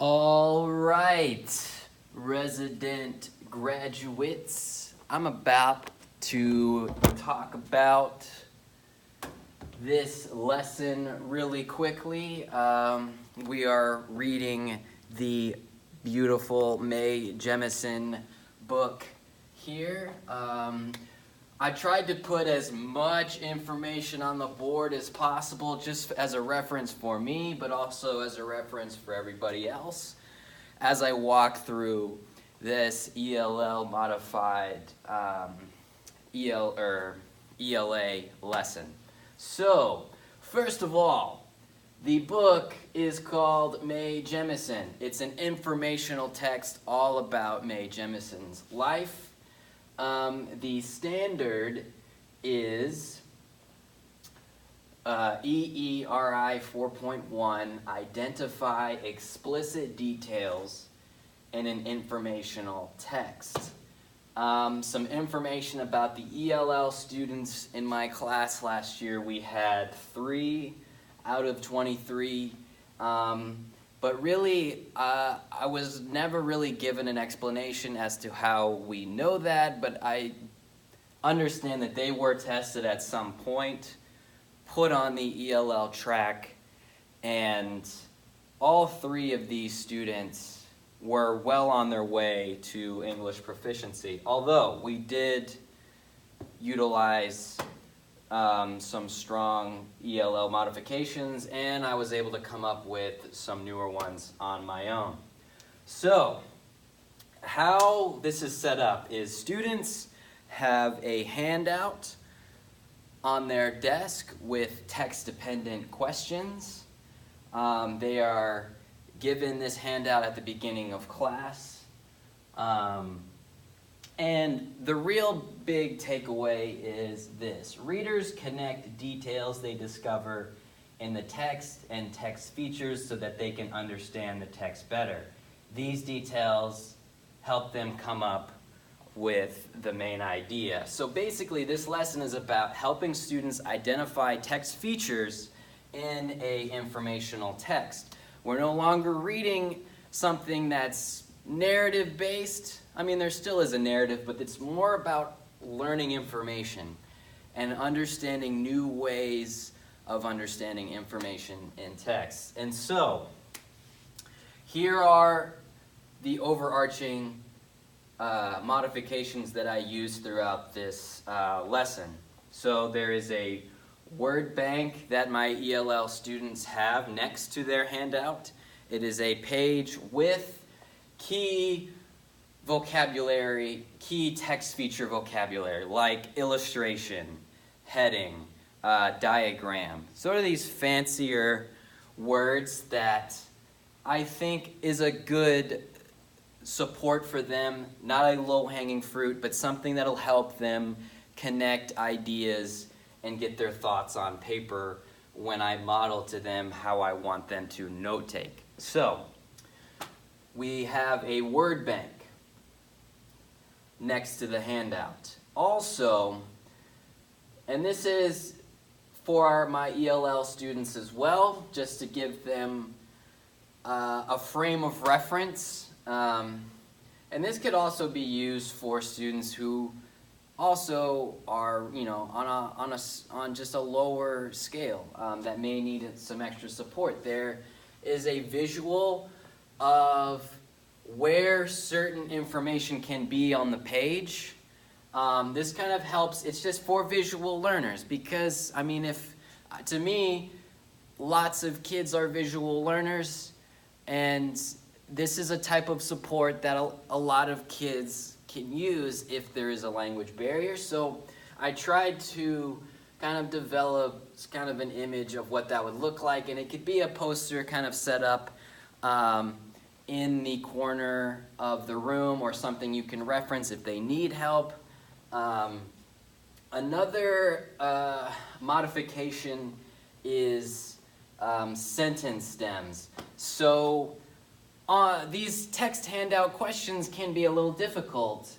All right, resident graduates, I'm about to talk about this lesson really quickly. We are reading the beautiful Mae Jemison book here. I tried to put as much information on the board as possible just as a reference for me, but also as a reference for everybody else as I walk through this ELL modified ELA lesson. So, first of all, the book is called Mae Jemison. It's an informational text all about Mae Jemison's life. The standard is EERI 4.1, identify explicit details in an informational text. Some information about the ELL students in my class last year. We had 3 out of 23. But really, I was never really given an explanation as to how we know that, but I understand that they were tested at some point, put on the ELL track, and all 3 of these students were well on their way to English proficiency, although we did utilize some strong ELL modifications, and I was able to come up with some newer ones on my own. So, how this is set up is students have a handout on their desk with text-dependent questions. They are given this handout at the beginning of class. And the real big takeaway is this. Readers connect details they discover in the text and text features so that they can understand the text better. These details help them come up with the main idea. So basically, this lesson is about helping students identify text features in an informational text. We're no longer reading something that's narrative-based. I mean, there still is a narrative, but it's more about learning information and understanding new ways of understanding information in text. And so, here are the overarching modifications that I use throughout this lesson. So there is a word bank that my ELL students have next to their handout. It is a page with key vocabulary, key text feature vocabulary, like illustration, heading, diagram. Sort of these fancier words that I think is a good support for them, not a low-hanging fruit, but something that'll help them connect ideas and get their thoughts on paper when I model to them how I want them to note take. So, we have a word bank next to the handout. Also, and this is for my ELL students as well, just to give them a frame of reference. And this could also be used for students who also are, on just a lower scale that may need some extra support. There is a visual of where certain information can be on the page. This kind of helps. It's just for visual learners because, I mean, to me, lots of kids are visual learners, and this is a type of support that a lot of kids can use if there is a language barrier. So I tried to kind of develop kind of an image of what that would look like, and it could be a poster kind of set up in the corner of the room or something you can reference if they need help. Another modification is sentence stems. So these text handout questions can be a little difficult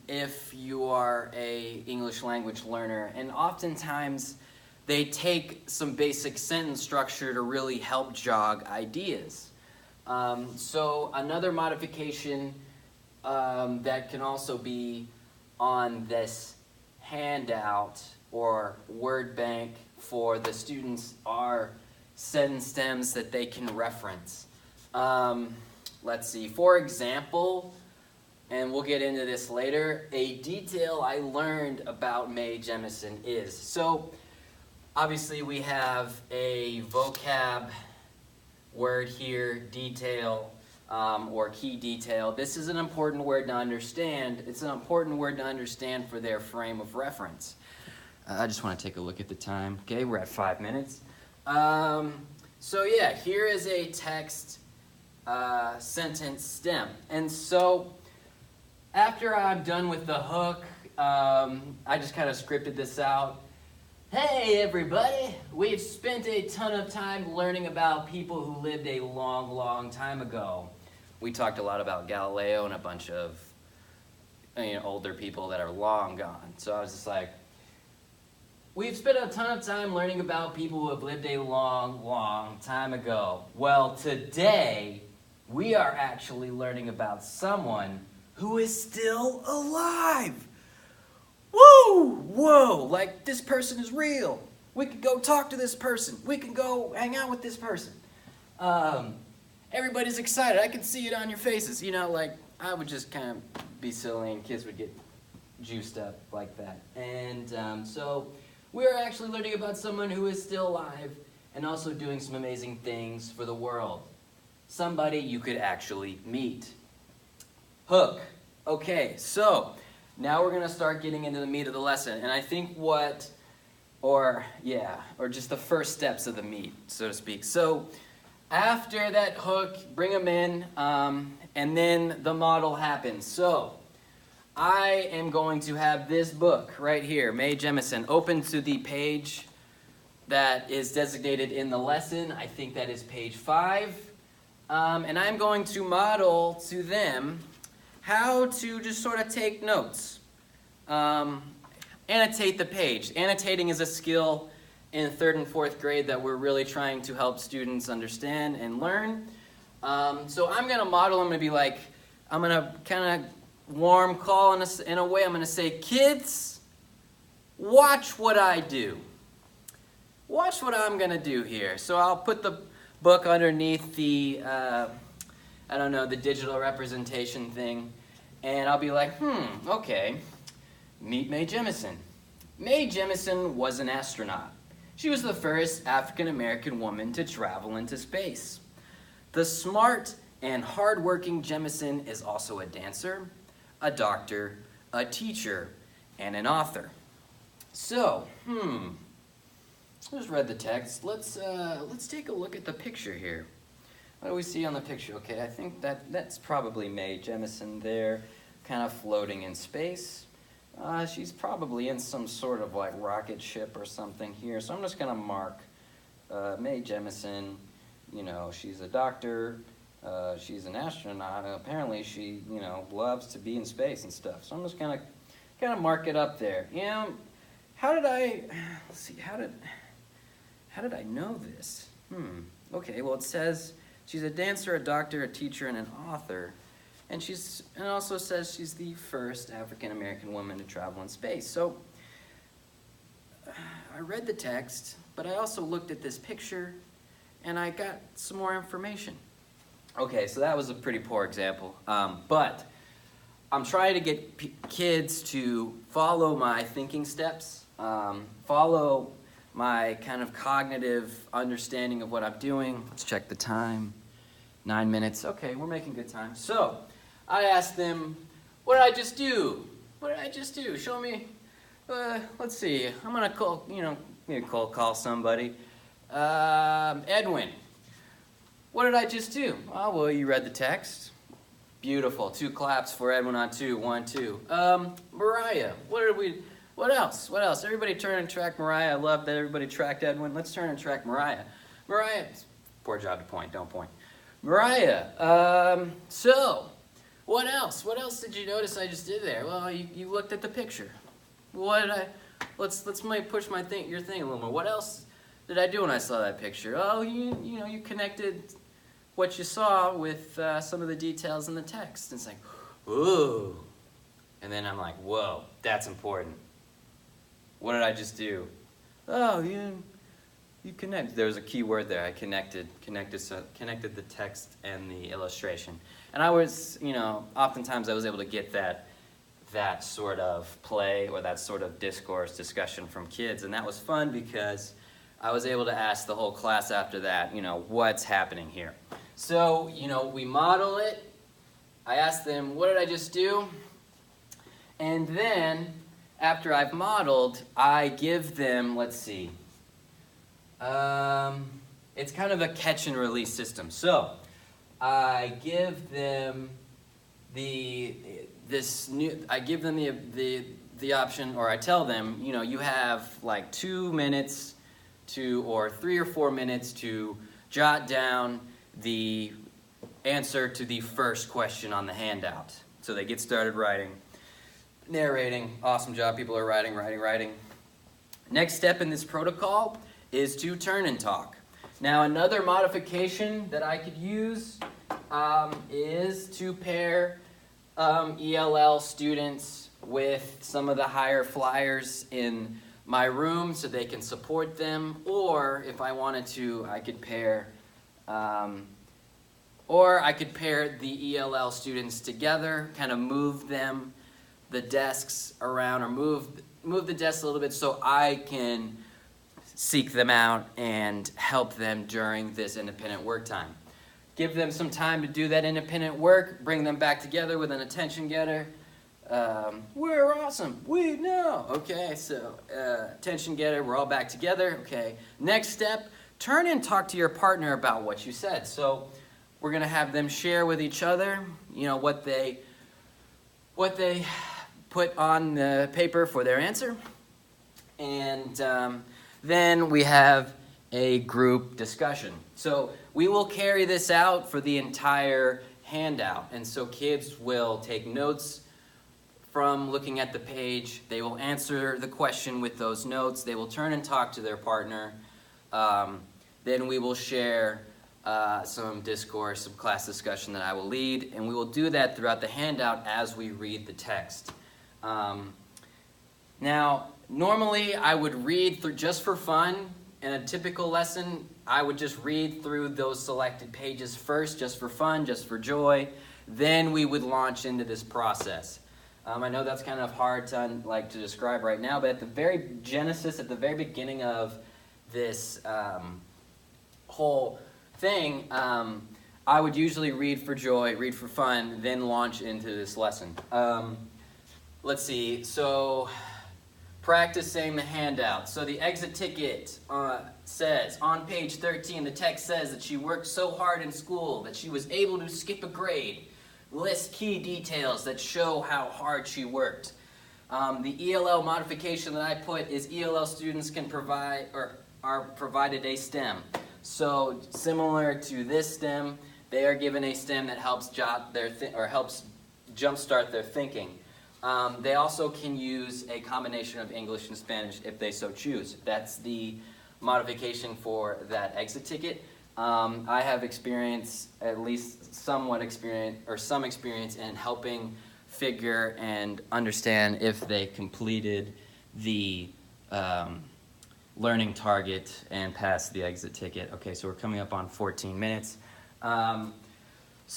if you are an English language learner, and oftentimes they take some basic sentence structure to really help jog ideas. So another modification that can also be on this handout or word bank for the students are sentence stems that they can reference. Let's see, for example, and we'll get into this later, a detail I learned about Mae Jemison is, so obviously we have a vocab word here, detail, or key detail. This is an important word to understand. It's an important word to understand for their frame of reference. I just want to take a look at the time. Okay, we're at 5 minutes. So yeah, here is a text sentence stem. And so after I'm done with the hook, I just kind of scripted this out. Hey everybody, we've spent a ton of time learning about people who lived a long, long time ago. We talked a lot about Galileo and a bunch of older people that are long gone. So I was just like, we've spent a ton of time learning about people who have lived a long, long time ago. Well, today we are actually learning about someone who is still alive. Woo! Whoa! Like, this person is real. We could go talk to this person. We can go hang out with this person. Everybody's excited. I can see it on your faces. You know, like, I would just kind of be silly and kids would get juiced up like that. And so we're actually learning about someone who is still alive and also doing some amazing things for the world. Somebody you could actually meet. Hook. Okay, so now we're going to start getting into the meat of the lesson. And I think or just the first steps of the meat, so to speak. So after that hook, bring them in, and then the model happens. So I am going to have this book right here, Mae Jemison, open to the page that is designated in the lesson. I think that is page 5. And I'm going to model to them how to just sort of take notes. Annotate the page. Annotating is a skill in 3rd and 4th grade that we're really trying to help students understand and learn. So I'm going to model, I'm going to be like, I'm going to kind of warm call in a way. I'm going to say, kids, watch what I do. Watch what I'm going to do here. So I'll put the book underneath the, the digital representation thing. And I'll be like, okay, meet Mae Jemison. Mae Jemison was an astronaut. She was the first African-American woman to travel into space. The smart and hard-working Jemison is also a dancer, a doctor, a teacher, and an author. So, just read the text. Let's take a look at the picture here. What do we see on the picture? Okay, I think that's probably Mae Jemison there, kind of floating in space. She's probably in some sort of like rocket ship or something here. So I'm just gonna mark Mae Jemison. You know, she's a doctor. She's an astronaut. Apparently, she loves to be in space and stuff. So I'm just gonna kind of mark it up there. How did I? Let's see. How did I know this? Okay. Well, it says she's a dancer, a doctor, a teacher, and an author. And it also says she's the first African-American woman to travel in space. So I read the text, but I also looked at this picture, and I got some more information. Okay, so that was a pretty poor example. But I'm trying to get kids to follow my thinking steps, follow my kind of cognitive understanding of what I'm doing. Let's check the time. 9 minutes. Okay, we're making good time. So I asked them, what did I just do? What did I just do? Show me. Let's see. I'm gonna call somebody. Edwin. What did I just do? Oh, well, you read the text. Beautiful. 2 claps for Edwin on 2. 1, 2. Mariah. What else? What else? Everybody turn and track Mariah. I love that everybody tracked Edwin. Let's turn and track Mariah. Mariah. Poor job to point. Don't point. Mariah. So, what else? What else did you notice I just did there? Well, you looked at the picture. What did I? Let's push your thing a little more. What else did I do when I saw that picture? Oh, you connected what you saw with some of the details in the text. And it's like, ooh. And then I'm like, whoa, that's important. What did I just do? Oh, you connect. There was a key word there. I connected the text and the illustration. And I was, oftentimes I was able to get that sort of play or that sort of discourse discussion from kids. And that was fun because I was able to ask the whole class after that, what's happening here? So, we model it. I asked them, what did I just do? And then, after I've modeled, I give them, let's see, it's kind of a catch and release system. So, I give them the option, or I tell them, you have like 2 minutes or 3 or 4 minutes to jot down the answer to the first question on the handout. So they get started writing, narrating. Awesome job, people are writing. Next step in this protocol is to turn and talk. Now another modification that I could use is to pair ELL students with some of the higher flyers in my room so they can support them, or if I wanted to, I could pair the ELL students together, kind of move the desks around, or move the desks a little bit so I can seek them out and help them during this independent work time. Give them some time to do that independent work, bring them back together with an attention getter. We're awesome, we know. Okay, so attention getter, we're all back together. Okay, next step, turn and talk to your partner about what you said. So we're gonna have them share with each other, what they put on the paper for their answer. And then we have a group discussion. So we will carry this out for the entire handout. And so kids will take notes from looking at the page. They will answer the question with those notes. They will turn and talk to their partner. Then we will share some discourse, some class discussion that I will lead. And we will do that throughout the handout as we read the text. Now, normally I would read through just for fun. In a typical lesson, I would just read through those selected pages first, just for fun, just for joy. Then we would launch into this process. I know that's kind of hard to describe right now, but at the very genesis, at the very beginning of this whole thing, I would usually read for joy, read for fun, then launch into this lesson. Let's see, so practice saying the handout. So the exit ticket says, on page 13, the text says that she worked so hard in school that she was able to skip a grade. List key details that show how hard she worked. The ELL modification that I put is ELL students can provide, or are provided a STEM. So similar to this STEM, they are given a STEM that helps helps jumpstart their thinking. They also can use a combination of English and Spanish if they so choose. That's the modification for that exit ticket. I have experience, at least some experience in helping figure and understand if they completed the learning target and passed the exit ticket. Okay, so we're coming up on 14 minutes.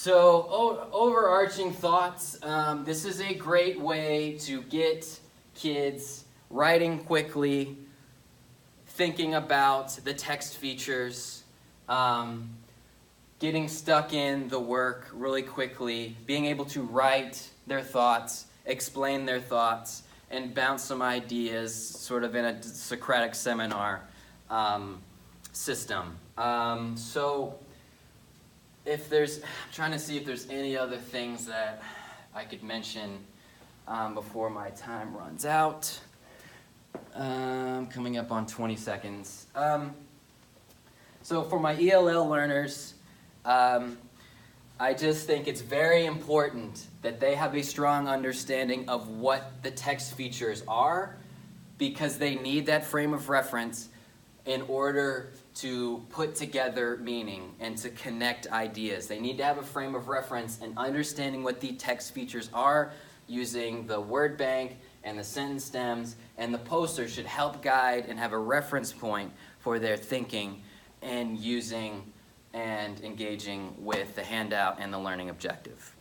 Overarching thoughts, this is a great way to get kids writing quickly, thinking about the text features, getting stuck in the work really quickly, being able to write their thoughts, explain their thoughts, and bounce some ideas sort of in a Socratic seminar system. If there's, I'm trying to see if there's any other things that I could mention before my time runs out. Coming up on 20 seconds. So for my ELL learners, I just think it's very important that they have a strong understanding of what the text features are, because they need that frame of reference in order to put together meaning and to connect ideas. They need to have a frame of reference and understanding what the text features are, using the word bank and the sentence stems, and the poster should help guide and have a reference point for their thinking and using and engaging with the handout and the learning objective.